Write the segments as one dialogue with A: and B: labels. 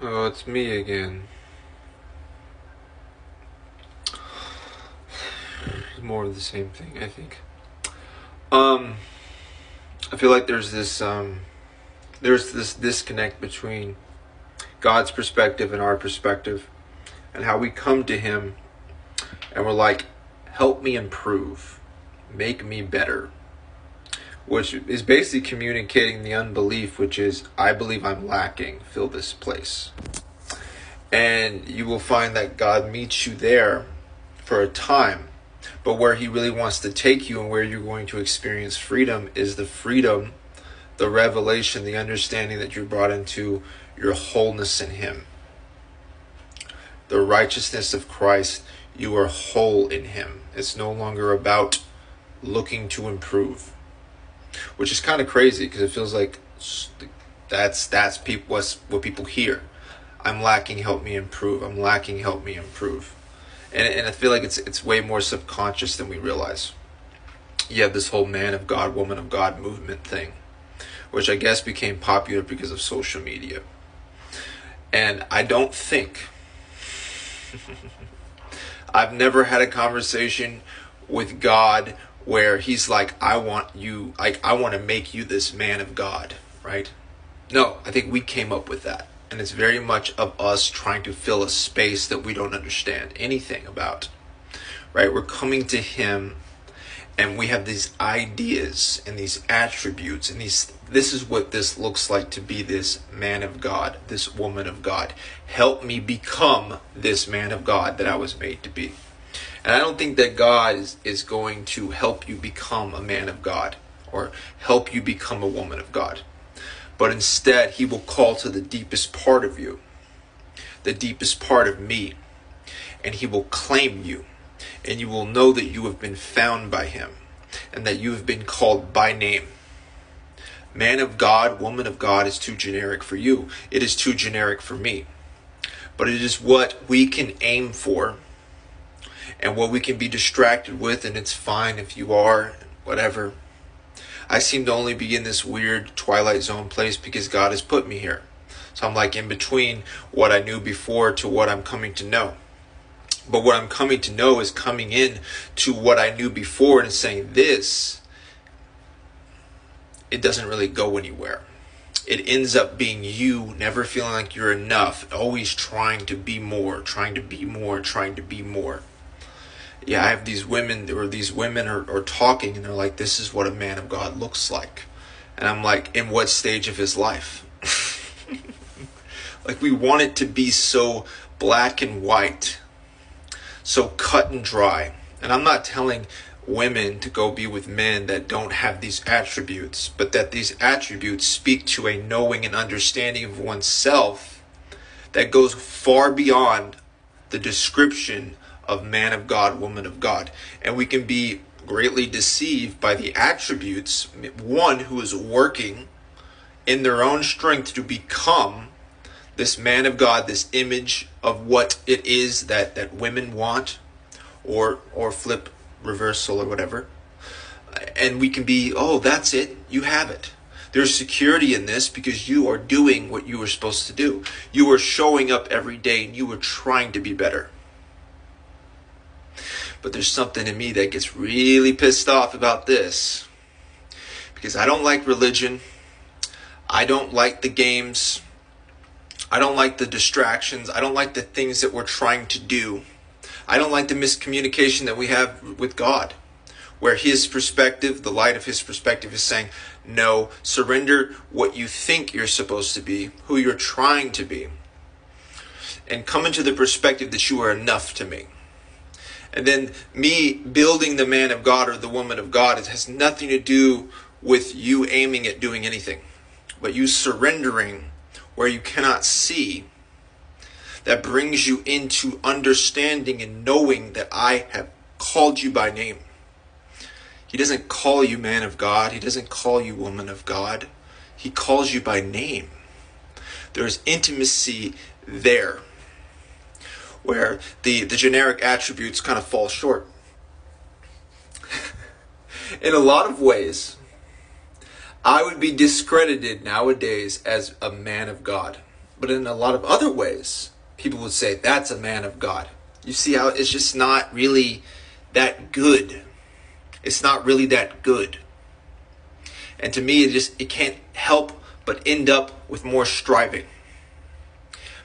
A: Oh, it's me again. It's more of the same thing, I think. Um, I feel like there's this disconnect between God's perspective and our perspective, and how we come to Him and we're like, "Help me improve, make me better," which is basically communicating the unbelief, which is, "I believe I'm lacking. Fill this place." And you will find that God meets you there for a time. But where He really wants to take you and where you're going to experience freedom is the freedom, the revelation, the understanding that you're brought into your wholeness in Him. The righteousness of Christ, you are whole in Him. It's no longer about looking to improve, which is kind of crazy because it feels like that's what people hear. I'm lacking, help me improve. I'm lacking, help me improve. And I feel like it's way more subconscious than we realize. You have this whole man of God, woman of God movement thing, which I guess became popular because of social media. And I don't think I've never had a conversation with God where He's like, I want to make you this man of God, right? No, I think we came up with that. And it's very much of us trying to fill a space that we don't understand anything about, right? We're coming to Him and we have these ideas and these attributes and this is what this looks like to be this man of God, this woman of God. Help me become this man of God that I was made to be. And I don't think that God is going to help you become a man of God or help you become a woman of God. But instead, He will call to the deepest part of you, the deepest part of me, and He will claim you. And you will know that you have been found by Him and that you have been called by name. Man of God, woman of God is too generic for you. It is too generic for me. But it is what we can aim for and what we can be distracted with, and it's fine if you are, whatever. I seem to only be in this weird Twilight Zone place because God has put me here. So I'm like in between what I knew before to what I'm coming to know. But what I'm coming to know is coming in to what I knew before and saying this, it doesn't really go anywhere. It ends up being you never feeling like you're enough, always trying to be more, trying to be more, trying to be more. Yeah, I have these women are talking and they're like, this is what a man of God looks like. And I'm like, in what stage of his life? Like we want it to be so black and white, so cut and dry. And I'm not telling women to go be with men that don't have these attributes, but that these attributes speak to a knowing and understanding of oneself that goes far beyond the description of man of God, woman of God. And we can be greatly deceived by the attributes, one who is working in their own strength to become this man of God, this image of what it is that women want, or flip reversal or whatever. And we can be, oh, that's it, you have it. There's security in this because you are doing what you were supposed to do. You are showing up every day and you are trying to be better. But there's something in me that gets really pissed off about this. Because I don't like religion. I don't like the games. I don't like the distractions. I don't like the things that we're trying to do. I don't like the miscommunication that we have with God. Where His perspective, the light of His perspective is saying, no, surrender what you think you're supposed to be, who you're trying to be. And come into the perspective that you are enough to me. And then me building the man of God or the woman of God, it has nothing to do with you aiming at doing anything. But you surrendering where you cannot see, that brings you into understanding and knowing that I have called you by name. He doesn't call you man of God. He doesn't call you woman of God. He calls you by name. There's intimacy there, where the generic attributes kind of fall short. In a lot of ways, I would be discredited nowadays as a man of God But in a lot of other ways, people would say that's a man of God. You see how it's just not really that good. It's not really that good. And to me, it can't help but end up with more striving.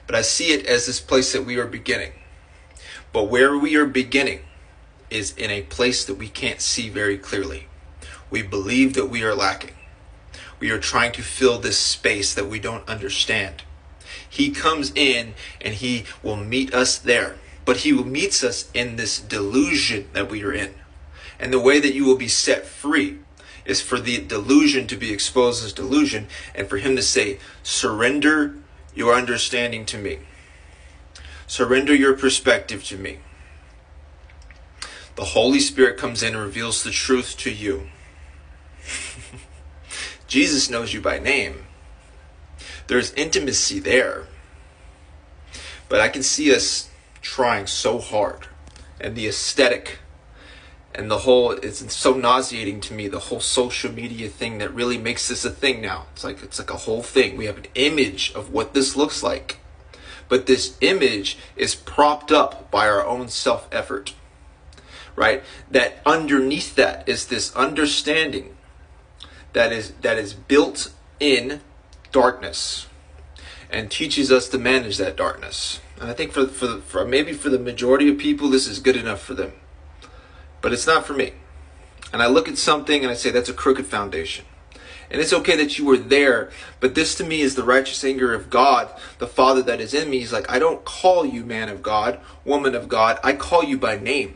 A: But I see it as this place that we are beginning. But where we are beginning is in a place that we can't see very clearly. We believe that we are lacking. We are trying to fill this space that we don't understand. He comes in and he will meet us there. But he meets us in this delusion that we are in. And the way that you will be set free is for the delusion to be exposed as delusion, and for him to say, surrender your understanding to me. Surrender your perspective to me. The Holy Spirit comes in and reveals the truth to you. Jesus knows you by name. There's intimacy there. But I can see us trying so hard, and the aesthetic and the whole, it's so nauseating to me, the whole social media thing that really makes this a thing now. It's like a whole thing. We have an image of what this looks like. But this image is propped up by our own self-effort, right? That underneath that is this understanding that is built in darkness and teaches us to manage that darkness. And I think for maybe for the majority of people, this is good enough for them. But it's not for me. And I look at something and I say, that's a crooked foundation. And it's okay that you were there, but this to me is the righteous anger of God, the Father that is in me. He's like, I don't call you man of God, woman of God. I call you by name.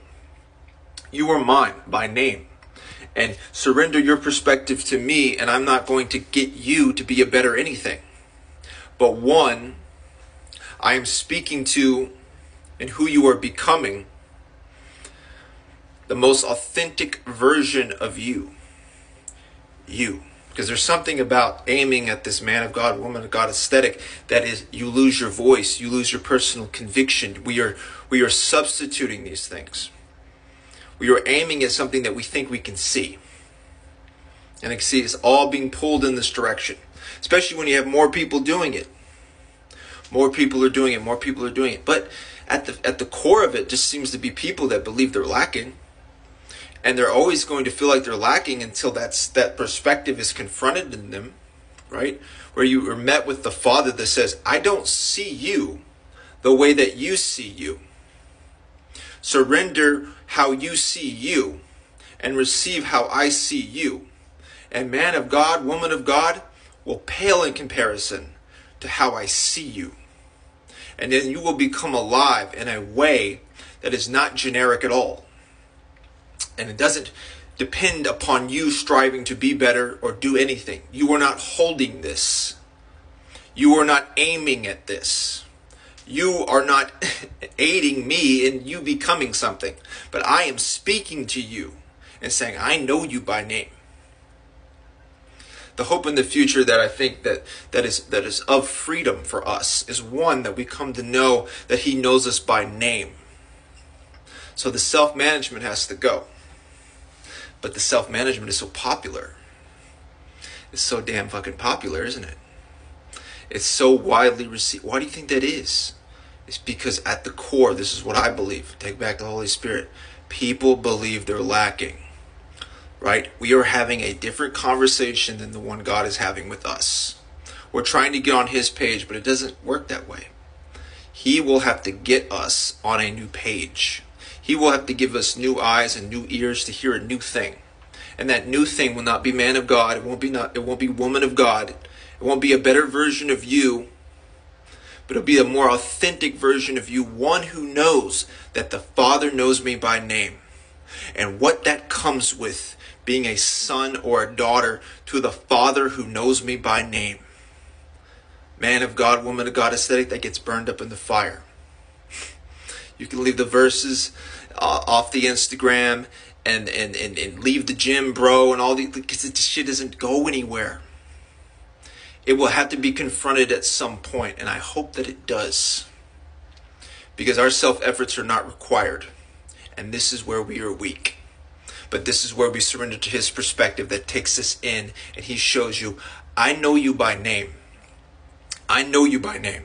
A: You are mine by name. And surrender your perspective to me, and I'm not going to get you to be a better anything. But one, I am speaking to and who you are becoming, the most authentic version of you. You. Because there's something about aiming at this man of God, woman of God aesthetic that is, you lose your voice, you lose your personal conviction. We are substituting these things. We are aiming at something that we think we can see. And I can see it's all being pulled in this direction. Especially when you have more people doing it. More people are doing it, more people are doing it. But at the core of it just seems to be people that believe they're lacking. And they're always going to feel like they're lacking until that perspective is confronted in them, right? Where you are met with the Father that says, I don't see you the way that you see you. Surrender how you see you and receive how I see you. And man of God, woman of God will pale in comparison to how I see you. And then you will become alive in a way that is not generic at all. And it doesn't depend upon you striving to be better or do anything. You are not holding this. You are not aiming at this. You are not aiding me in you becoming something. But I am speaking to you and saying, I know you by name. The hope in the future that I think that is of freedom for us is one, that we come to know that he knows us by name. So the self-management has to go. But the self-management is so popular. It's so damn fucking popular, isn't it? It's so widely received. Why do you think that is? It's because at the core, this is what I believe. Take back the Holy Spirit. People believe they're lacking. Right? We are having a different conversation than the one God is having with us. We're trying to get on his page, but it doesn't work that way. He will have to get us on a new page. He will have to give us new eyes and new ears to hear a new thing. And that new thing will not be man of God. It won't be woman of God. It won't be a better version of you. But it'll be a more authentic version of you. One who knows that the Father knows me by name. And what that comes with being a son or a daughter to the Father who knows me by name. Man of God, woman of God aesthetic that gets burned up in the fire. You can leave the verses off the Instagram and leave the gym, bro, and all these, because this shit doesn't go anywhere. It will have to be confronted at some point, and I hope that it does. Because our self-efforts are not required. And this is where we are weak. But this is where we surrender to his perspective that takes us in, and he shows you, I know you by name. I know you by name.